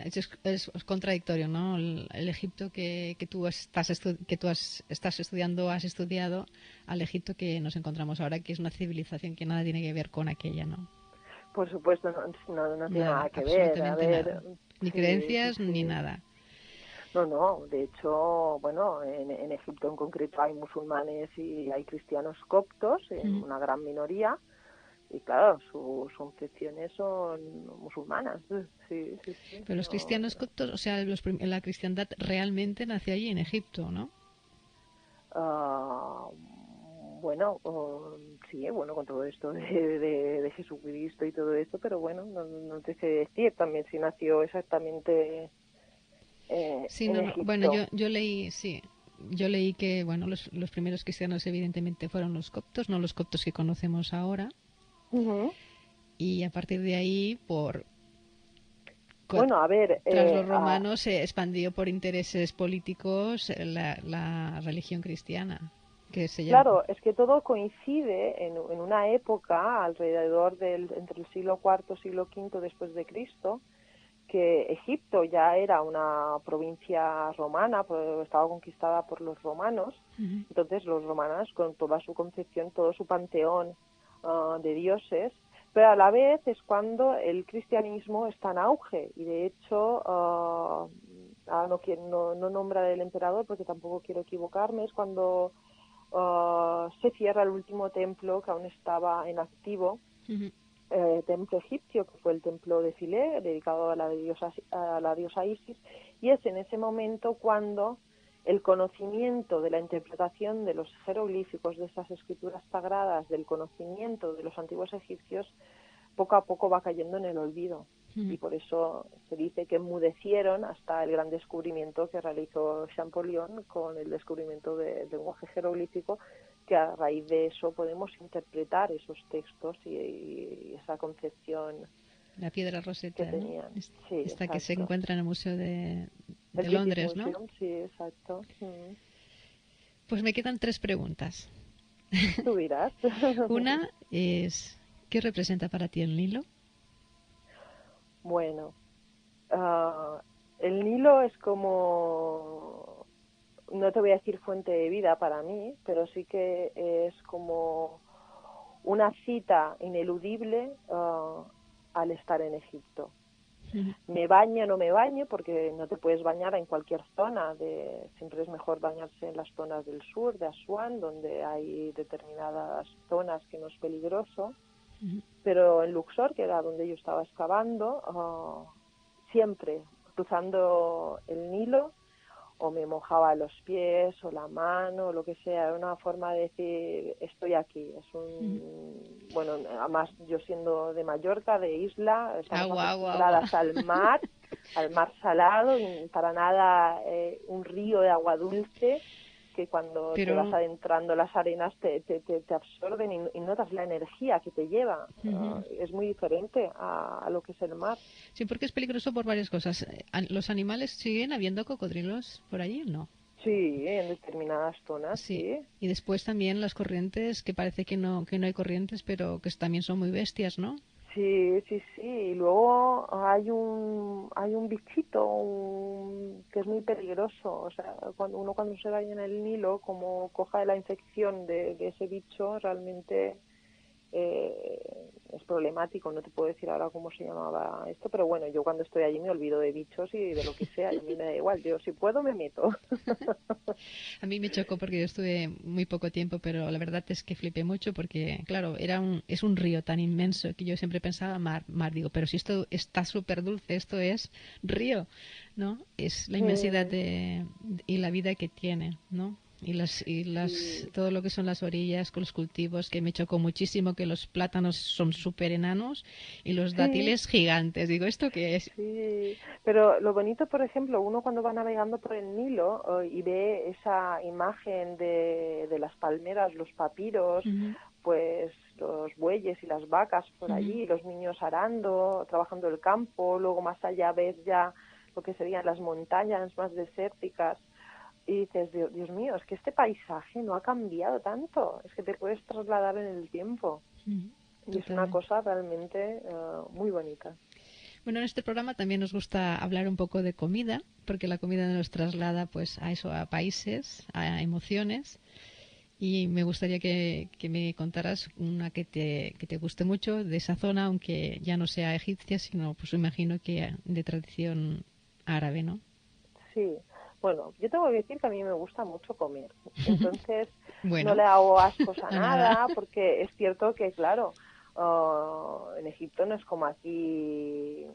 Es contradictorio, ¿no? El Egipto que tú estás estudiando, has estudiado, al Egipto que nos encontramos ahora, que es una civilización que nada tiene que ver con aquella, ¿no? Por supuesto, no tiene Nada, nada que ver. A absolutamente ver, nada. Ni sí. creencias ni nada. No, de hecho, bueno, en Egipto en concreto hay musulmanes y hay cristianos coptos, en una gran minoría, y claro, sus concepciones son musulmanas. Sí. Pero los cristianos coptos, o sea, la cristiandad realmente nació allí en Egipto, ¿no? Bueno, sí, bueno, con todo esto de Jesucristo y todo esto, pero bueno, no te sé decir también si nació exactamente Sí, en no, no. Bueno, Egipto. yo leí, sí. Yo leí que, bueno, los primeros cristianos evidentemente fueron los coptos, no los coptos que conocemos ahora. Ujú. Y a partir de ahí, Bueno, a ver, tras los romanos, se expandió por intereses políticos la religión cristiana, que se llama. claro, es que todo coincide en una época alrededor entre el siglo IV, siglo V después de Cristo, que Egipto ya era una provincia romana, estaba conquistada por los romanos. Ujú. Entonces los romanos, con toda su concepción, todo su panteón de dioses, pero a la vez es cuando el cristianismo está en auge, y de hecho no nombra el emperador porque tampoco quiero equivocarme, es cuando se cierra el último templo que aún estaba en activo, Ujú. templo egipcio, que fue el templo de Filé, dedicado a la diosa Isis, y es en ese momento cuando el conocimiento de la interpretación de los jeroglíficos, de estas escrituras sagradas, del conocimiento de los antiguos egipcios, poco a poco va cayendo en el olvido. Ujú. Y por eso se dice que enmudecieron hasta el gran descubrimiento que realizó Champollion con el descubrimiento del lenguaje jeroglífico, que a raíz de eso podemos interpretar esos textos y esa concepción La piedra que Rosetta, ¿no? tenían. Sí, Esta que se exacto. encuentra en el Museo El de British Londres, ¿no? Museum, sí, exacto. Pues me quedan tres preguntas. Tú dirás. Una es, ¿qué representa para ti el Nilo? Bueno, el Nilo es como, no te voy a decir fuente de vida para mí, pero sí que es como una cita ineludible al estar en Egipto. Ujú. Me bañe o no me bañe, porque no te puedes bañar en cualquier zona, siempre es mejor bañarse en las zonas del sur, de Asuán, donde hay determinadas zonas que no es peligroso, Ujú. pero en Luxor, que era donde yo estaba excavando, siempre cruzando el Nilo, o me mojaba los pies o la mano o lo que sea, era una forma de decir estoy aquí. Ujú. Bueno, además yo siendo de Mallorca, de isla, estamos Agua, agua, agua. acostumbradas al mar salado, y para nada un río de agua dulce que cuando te vas Pero adentrando las arenas te absorben y notas la energía que te lleva. ujú. Es muy diferente a lo que es el mar. Sí, porque es peligroso por varias cosas. ¿Los animales siguen habiendo cocodrilos por allí? No. Sí, en determinadas zonas, Sí. sí. Y después también las corrientes, que parece que no hay corrientes, pero que también son muy bestias, ¿no? Sí, sí, sí. Y luego hay un bichito que es muy peligroso. O sea, cuando se vaya en el Nilo, como coja la infección de ese bicho, realmente es problemático. No te puedo decir ahora cómo se llamaba esto, pero bueno, yo cuando estoy allí me olvido de bichos y de lo que sea. Y a mí me da igual. Yo, si puedo, me meto. A mí me chocó porque yo estuve muy poco tiempo, pero la verdad es que flipé mucho porque, claro, es un río tan inmenso que yo siempre pensaba mar, mar. Digo, pero si esto está súper dulce, esto es río, ¿no? Es la inmensidad Mm, y la vida que tiene, ¿no? sí. Todo lo que son las orillas con los cultivos, que me chocó muchísimo que los plátanos son súper enanos y los Sí, dátiles gigantes. Digo, ¿esto qué es? sí, pero lo bonito, por ejemplo, uno cuando va navegando por el Nilo y ve esa imagen de las palmeras, los papiros, Ujú. pues los bueyes y las vacas por Ujú. allí, los niños arando, trabajando el campo, luego más allá ves ya lo que serían las montañas más desérticas, y dices, Dios mío, es que este paisaje no ha cambiado tanto, es que te puedes trasladar en el tiempo, Ujú. y es una Totalmente. cosa realmente muy bonita. Bueno, en este programa también nos gusta hablar un poco de comida, porque la comida nos traslada pues a eso, a países, a emociones. Y me gustaría que me contaras una que te guste mucho de esa zona, aunque ya no sea egipcia, sino pues imagino que de tradición árabe, ¿no? Sí, bueno, yo tengo que decir que a mí me gusta mucho comer, entonces no Bueno, le hago ascos a a nada. nada, porque es cierto que, claro, en Egipto no es como aquí,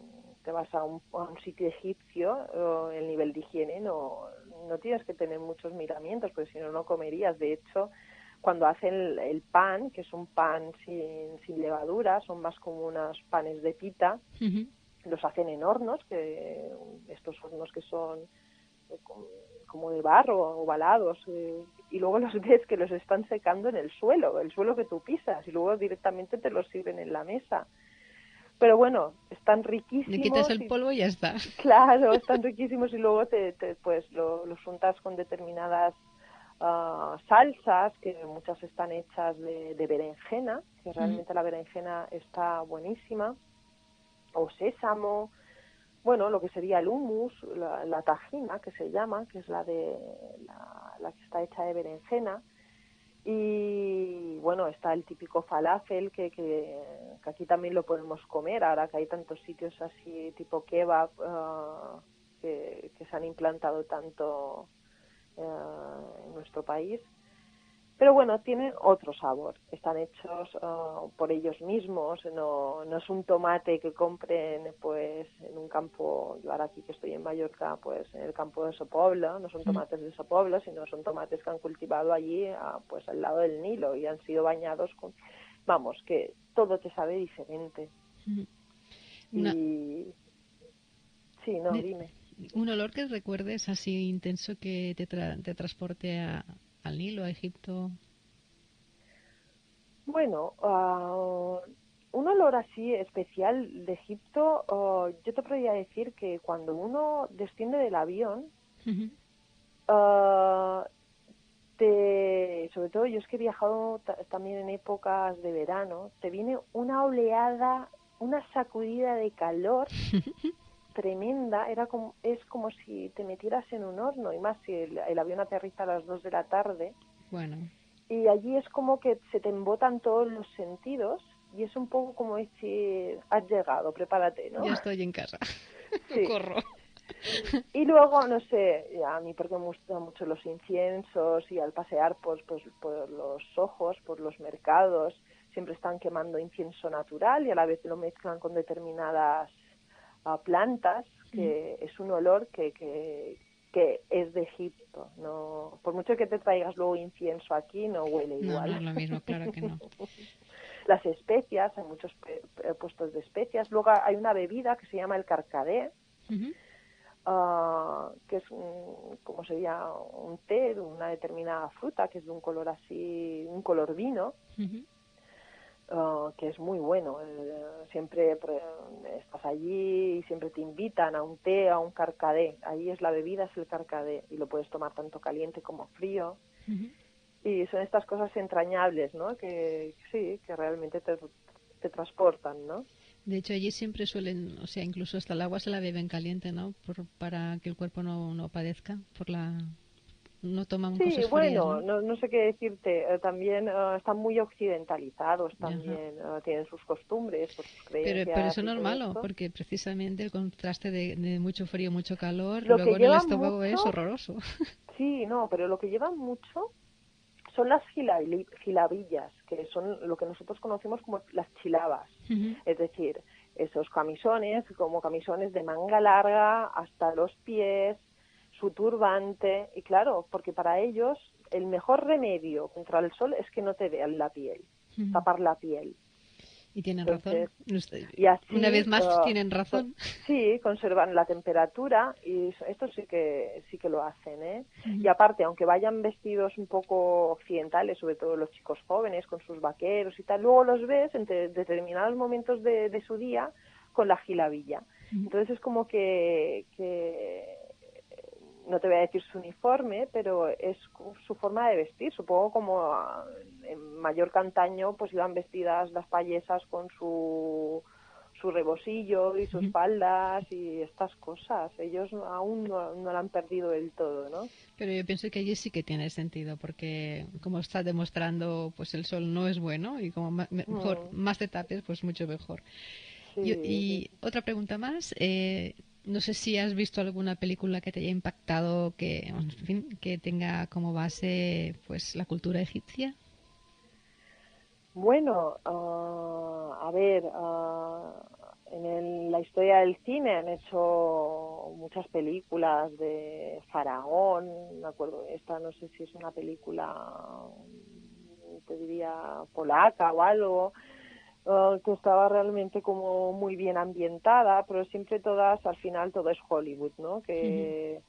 te vas a un sitio egipcio, el nivel de higiene no tienes que tener muchos miramientos, porque si no, no comerías. De hecho, cuando hacen el pan, que es un pan sin levadura, son más como unos panes de pita, los hacen en hornos, que estos hornos que son como de barro, ovalados, y luego los ves que los están secando en el suelo que tú pisas, y luego directamente te los sirven en la mesa. Pero bueno, están riquísimos. Le quitas el polvo y ya está. Claro, están riquísimos, y luego pues los untas con determinadas salsas, que muchas están hechas de berenjena, que realmente la berenjena está buenísima, o sésamo, bueno, lo que sería el hummus, la tajina, que se llama, que es la que está hecha de berenjena. Y bueno, está el típico falafel que aquí también lo podemos comer, ahora que hay tantos sitios así tipo kebab que se han implantado tanto en nuestro país. Pero bueno, tienen otro sabor, están hechos por ellos mismos, no es un tomate que compren pues en un campo, yo ahora aquí que estoy en Mallorca, pues en el campo de Sopobla, no son tomates de Sopobla, sino son tomates que han cultivado allí pues al lado del Nilo y han sido bañados con, vamos, que todo te sabe diferente. Y sí, no, dime. ¿Un olor que recuerdes así intenso que te transporte al Nilo, a Egipto? Bueno, un olor así especial de Egipto, yo te podría decir que cuando uno desciende del avión, sobre todo yo es que he viajado también en épocas de verano, te viene una oleada, una sacudida de calor tremenda, es como si te metieras en un horno, y más si el avión aterriza a las 2 de la tarde. Bueno. Y allí es como que se te embotan todos los sentidos, y es un poco como decir, has llegado, prepárate, ¿no? Ya estoy en casa. Sí. Corro. Y luego, no sé, a mí porque me gustan mucho los inciensos, y al pasear por los ojos, por los mercados, siempre están quemando incienso natural y a la vez lo mezclan con determinadas plantas, que es un olor que es de Egipto. No, por mucho que te traigas luego incienso aquí, no huele igual. No es lo mismo, claro que no. Las especias, hay muchos puestos de especias. Luego hay una bebida que se llama el carcadé, que es como sería un té de una determinada fruta, que es de un color así, un color vino, que es muy bueno. Siempre estás allí y siempre te invitan a un té, a un carcadé. Ahí es la bebida, es el carcadé, y lo puedes tomar tanto caliente como frío. Y son estas cosas entrañables, ¿no? Que sí, que realmente te transportan, ¿no? De hecho, allí siempre suelen, o sea, incluso hasta el agua se la beben caliente, ¿no? Para que el cuerpo no padezca no toman cosas frías, bueno, ¿no? no sé qué decirte. También están muy occidentalizados, también tienen sus costumbres, sus creencias. Pero eso y no es todo malo, esto. porque precisamente el contraste de mucho frío, mucho calor, Lo que luego en el llevan estómago es mucho, horroroso. sí, no, pero lo que llevan mucho son las gilabillas, que son lo que nosotros conocemos como las chilabas. Es decir, esos camisones, como camisones de manga larga hasta los pies, su turbante, y claro, porque para ellos el mejor remedio contra el sol es que no te vean la piel, tapar la piel. Y tienen Entonces, razón. y así, Una vez más tienen razón. sí, conservan la temperatura, y esto sí que lo hacen, ¿eh? Y aparte, aunque vayan vestidos un poco occidentales, sobre todo los chicos jóvenes con sus vaqueros y tal, luego los ves en determinados momentos de su día con la gilabilla. Entonces es como que no te voy a decir su uniforme, pero es su forma de vestir. Supongo como en Mallorca antaño pues iban vestidas las payesas con su rebosillo y sus faldas y estas cosas. Ellos aún no lo han perdido del todo, ¿no? Pero yo pienso que allí sí que tiene sentido, porque como está demostrando, pues el sol no es bueno, y como mejor, más te tapes, pues mucho mejor. Sí, Y otra pregunta más. No sé si has visto alguna película que te haya impactado, en fin, que tenga como base pues la cultura egipcia. Bueno, a ver, la historia del cine han hecho muchas películas de Faraón, me acuerdo, esta no sé si es una película te diría polaca o algo, que estaba realmente como muy bien ambientada, pero siempre todas, al final todo es Hollywood, ¿no? Que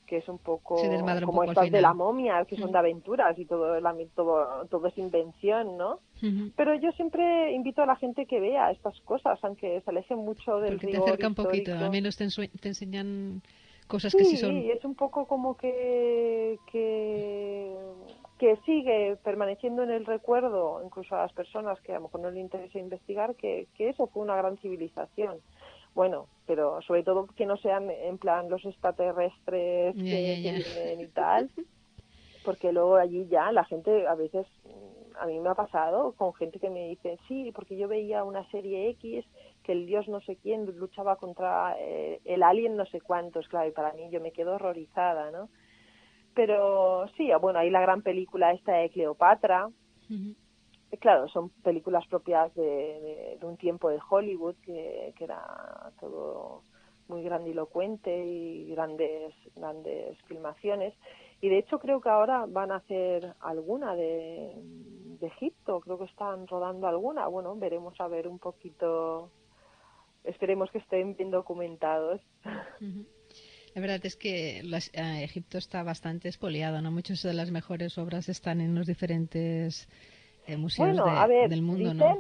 es un Se poco desmadra un como poco al estas de la final. momia, que son de aventuras y todo es invención, ¿no? Ujú. Pero yo siempre invito a la gente que vea estas cosas, aunque se alejen mucho del Porque te rigor acerca un poquito, al histórico. menos te enseñan cosas que sí son. Sí, es un poco como que sigue permaneciendo en el recuerdo, incluso a las personas que a lo mejor no les interesa investigar, que eso fue una gran civilización. Bueno, pero sobre todo que no sean en plan los extraterrestres Ya, ya, que ya. vienen y tal, porque luego allí ya la gente a veces, a mí me ha pasado con gente que me dice, sí, porque yo veía una serie X que el dios no sé quién luchaba contra el alien no sé cuántos, claro, y para mí yo me quedo horrorizada, ¿no? Pero sí, bueno, hay la gran película esta de Cleopatra, Ujú. claro, son películas propias de un tiempo de Hollywood, que era todo muy grandilocuente y grandes filmaciones. Y de hecho creo que ahora van a hacer alguna de Egipto, creo que están rodando alguna. Bueno, veremos a ver un poquito, esperemos que estén bien documentados. Ujú. La verdad es que Egipto está bastante expoliado, ¿no? Muchas de las mejores obras están en los diferentes museos Bueno, a ver, del mundo, ¿no?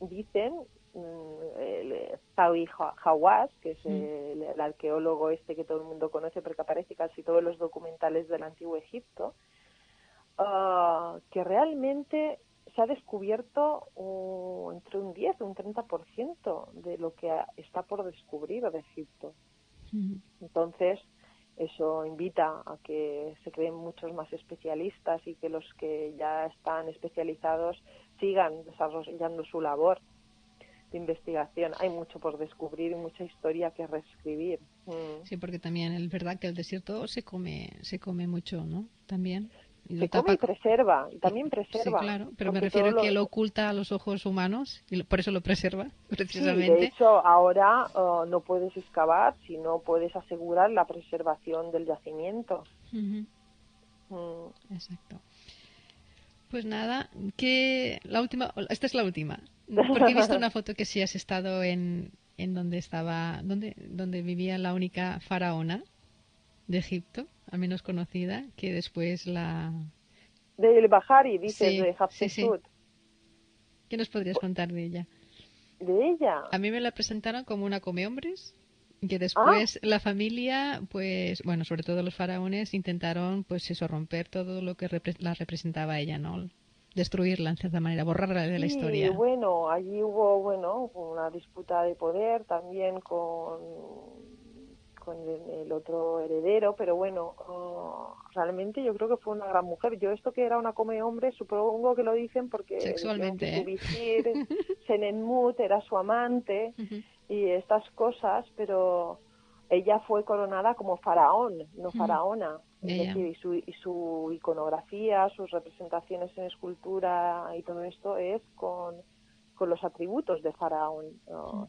dicen el Zahi Hawass, que es Mm. el arqueólogo este que todo el mundo conoce porque aparece casi todos los documentales del Antiguo Egipto, que realmente se ha descubierto entre un 10 y un 30% de lo que está por descubrir de Egipto. Ujú. Entonces, eso invita a que se creen muchos más especialistas y que los que ya están especializados sigan desarrollando su labor de investigación. Hay mucho por descubrir y mucha historia que reescribir. Sí, porque también es verdad que el desierto se come mucho, ¿no? También. Y lo Se come tapa. y preserva, y también Sí, preserva, claro, pero me porque refiero todo a que lo... lo oculta a los ojos humanos y por eso lo preserva, Sí, de precisamente. hecho, ahora no puedes excavar si no puedes asegurar la preservación del yacimiento. Ujú. Mm. Exacto. Pues nada, que la última, esta es la última, porque he visto una foto que sí has estado en donde estaba, donde vivía la única faraona de Egipto, al menos conocida, que después la... Del Bahari, dices, Sí, de sí, sí. Hatshepsut. ¿Qué nos podrías contar de ella? De ella. A mí me la presentaron como una comehombres, que Ah, después la familia, pues, bueno, sobre todo los faraones, intentaron, pues eso, romper todo lo que la representaba ella, ¿no? Destruirla, en cierta manera, borrarla de la sí, historia. bueno, allí hubo, bueno, una disputa de poder también con el otro heredero, pero bueno, realmente yo creo que fue una gran mujer. Yo esto que era una come hombre, supongo que lo dicen porque decían que Sexualmente, su ¿eh? visir, Senenmut, era su amante Ujú, y estas cosas, pero ella fue coronada como faraón, no ujú. faraona. Es Ella. decir, y su iconografía, sus representaciones en escultura y todo esto es con los atributos de faraón.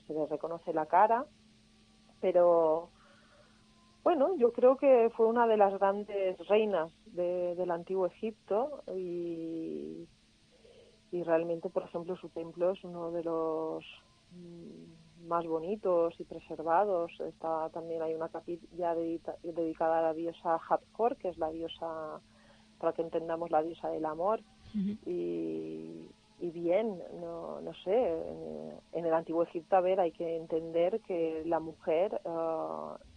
Se le reconoce la cara, pero bueno, yo creo que fue una de las grandes reinas del antiguo Egipto y realmente, por ejemplo, su templo es uno de los más bonitos y preservados. Está, también hay una capilla dedicada a la diosa Hathor, que es la diosa, para que entendamos, la diosa del amor. Ujú. Y bien, no sé, en el antiguo Egipto, a ver, hay que entender que la mujer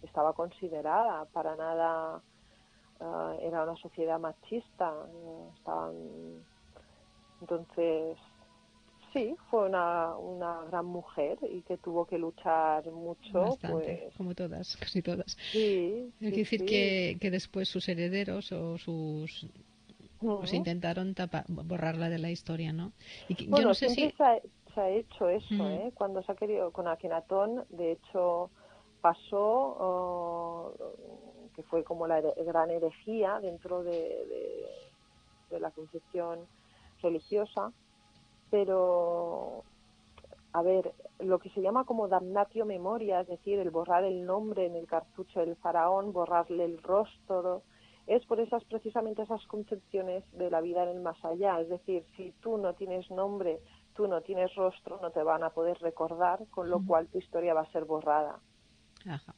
estaba considerada, para nada era una sociedad machista, entonces sí, fue una gran mujer y que tuvo que luchar mucho, Bastante, pues como todas, casi todas. sí, Hay que sí, decir sí. que después sus herederos o sus pues Ujú. intentaron borrarla de la historia, ¿no? Y yo no Bueno, sé siempre si... se ha hecho eso, Ujú, ¿eh? Cuando se ha querido, con Akenatón, de hecho, pasó que fue como la gran herejía dentro de la concepción religiosa, pero, a ver, lo que se llama como damnatio memoria, es decir, el borrar el nombre en el cartucho del faraón, borrarle el rostro, es por precisamente esas concepciones de la vida en el más allá. Es decir, si tú no tienes nombre, tú no tienes rostro, no te van a poder recordar, con lo cual tu historia va a ser borrada. Ajá.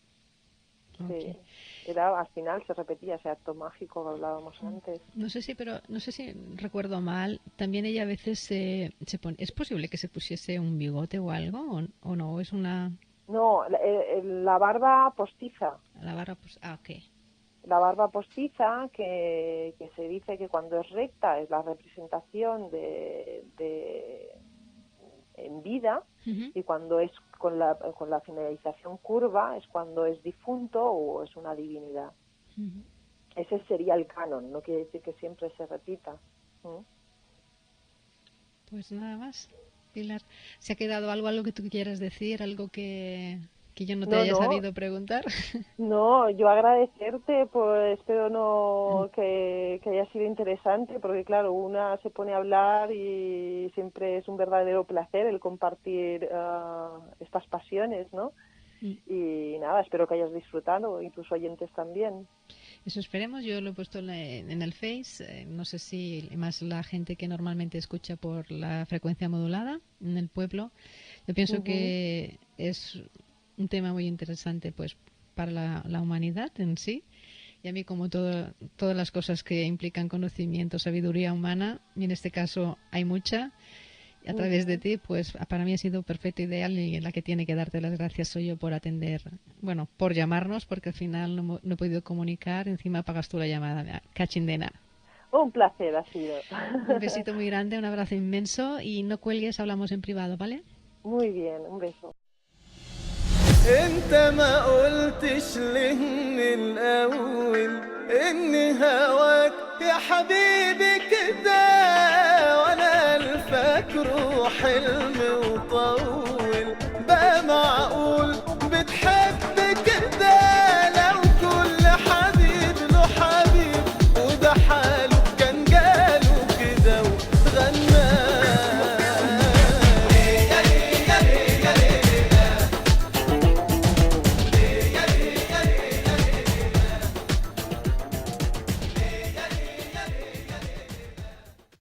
Sí. Okay. Al final se repetía ese acto mágico que hablábamos antes. No sé si recuerdo mal, también ella a veces se pone, ¿es posible que se pusiese un bigote o algo o no? ¿Es una No, la barba postiza. la barra pues ok. La barba postiza, que se dice que cuando es recta es la representación de en vida, Uh-huh. y cuando es con la finalización curva es cuando es difunto o es una divinidad. Uh-huh. Ese sería el canon, no quiere decir que siempre se repita. Pues nada más, Pilar. ¿Se ha quedado algo que tú quieras decir, algo que yo no te haya sabido preguntar? No, yo agradecerte, pues espero no que haya sido interesante, porque claro, una se pone a hablar y siempre es un verdadero placer el compartir estas pasiones, ¿no? Y nada, espero que hayas disfrutado y tus oyentes también. Eso esperemos. Yo lo he puesto en el Face. No sé si más la gente que normalmente escucha por la frecuencia modulada en el pueblo. Yo pienso que es un tema muy interesante pues para la humanidad en sí. Y a mí, como todas las cosas que implican conocimiento, sabiduría humana, y en este caso hay mucha, a través de ti, pues para mí ha sido perfecto, ideal, y la que tiene que darte las gracias soy yo por atender, bueno, por llamarnos, porque al final no he podido comunicar, encima pagas tú la llamada, cachindena. Un placer ha sido. Un besito muy grande, un abrazo inmenso, y no cuelgues, hablamos en privado, ¿vale? Muy bien, un beso. انت ما قلتش ليه من الاول ان هواك يا حبيبي كده وانا الفاكره حلم وطول